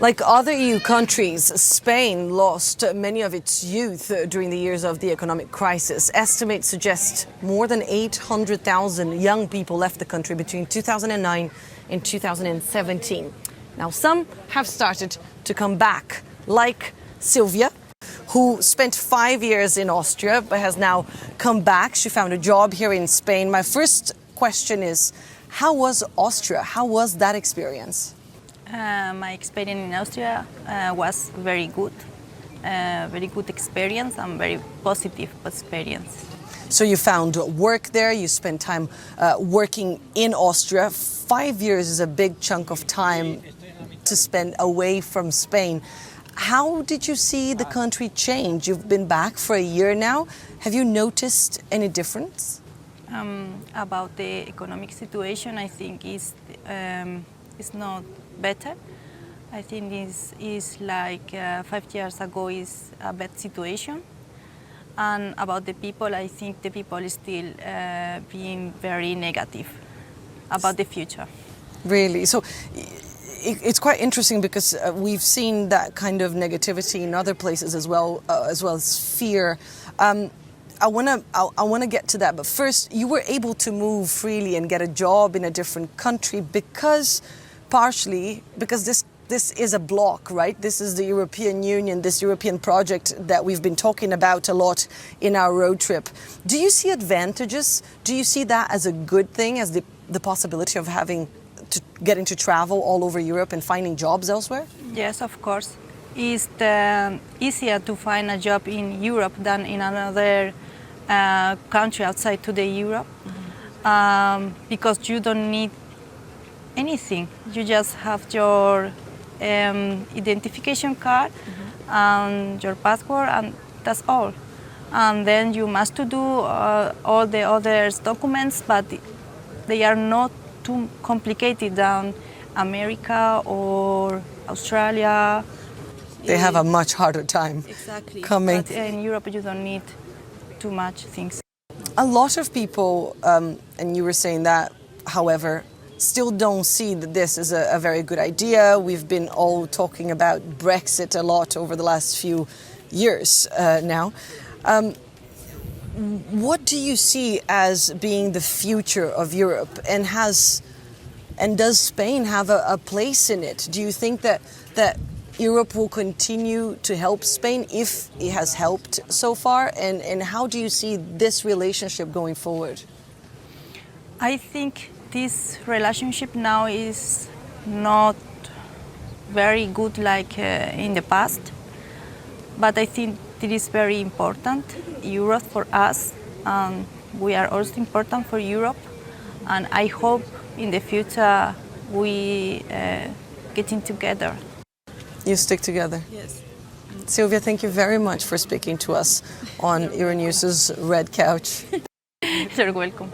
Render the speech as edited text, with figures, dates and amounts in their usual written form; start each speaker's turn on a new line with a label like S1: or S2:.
S1: Like other EU countries, Spain lost many of its youth during the years of the economic crisis. Estimates suggest more than 800,000 young people left the country between 2009 and 2017. Now, some have started to come back, like Silvia, who spent 5 years in Austria but has now come back. She found a job here in Spain. My first question is, how was Austria? How was that experience?
S2: My experience in Austria was very good experience and very positive experience.
S1: So you found work there, you spent time working in Austria. 5 years is a big chunk of time to spend away from Spain. How did you see the country change? You've been back for a year now. Have you noticed any difference?
S2: About the economic situation, I think is not better. I think is like 5 years ago is a bad situation. And about the people, I think the people is still being very negative about the future. Really?
S1: So it's quite interesting because we've seen that kind of negativity in other places as well as fear. I want to get to that, but first, you were able to move freely and get a job in a different country partially because this is a bloc, right? This is the European Union, this European project that we've been talking about a lot in our road trip. Do you see advantages? Do you see that as a good thing, as the possibility of getting to travel all over Europe and finding jobs elsewhere?
S2: Yes, of course. It's easier to find a job in Europe than in another country outside to the Europe, because you don't need anything. You just have your identification card and your passport, and that's all. And then you must do all the other documents, but they are not too complicated than America or Australia.
S1: They have a much harder time coming.
S2: But in Europe, you don't need too much things.
S1: A lot of people, and you were saying that, however, still don't see that this is a very good idea. We've been all talking about Brexit a lot over the last few years now. What do you see as being the future of Europe, and does Spain have a place in it? Do you think that Europe will continue to help Spain if it has helped so far? And how do you see this relationship going forward?
S2: I think this relationship now is not very good like in the past, but I think it is very important, Europe for us, and we are also important for Europe, and I hope in the future we getting together.
S1: You stick together?
S2: Yes.
S1: Silvia, thank you very much for speaking to us on Euronews' Red Couch.
S2: You're welcome.